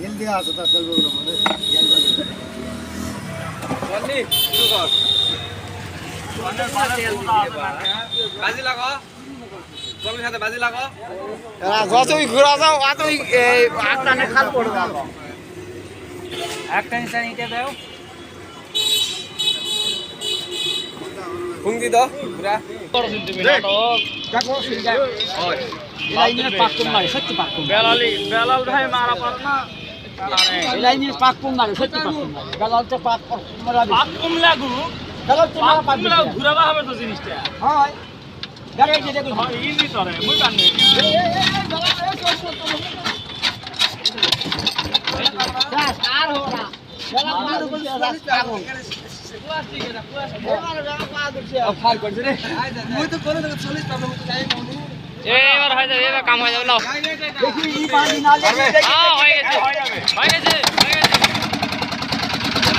হিন্দি আছে তার চলবে না মানে জ্ঞান বাজে বললি শুরু কর বাজি লাগো জমির সাথে বাজি লাগো যতই ঘোরা যাও অতই আটটানে খাল পড়ে যাবো একটা নিশান ইটে দাও হুঙ্গি দাও পুরা বেলাল ভাই মারা পার না পাক কম লাগু ঘুরাবা হবে তো জিনিসটা হয় গাড়ি যে দেখুন হয় ইজি করে মুই জানি আর হোরা বেলা মার বলছে পাগল ফাল করছে রে মুই তো কোন দিকে 40 টাকা মুই চাই না এবার হয়ে যাবে এবার কাম হয়ে যাবে নাও দেখি ই পানি না লেগে হ্যাঁ হয়ে গেছে হয়ে গেছে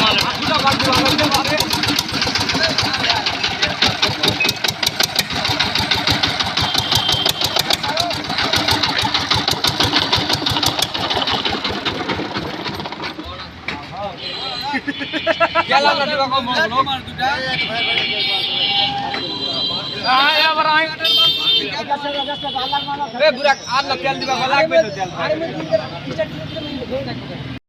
মাল আটুটা কাট দিও আমাদের ভাবে গেলা কাটু কম নো মার দুটা এবার আই এ বুড়া আর না তেল দিবা লাগবে তো তেল আরে মে 3 টা টি-শার্ট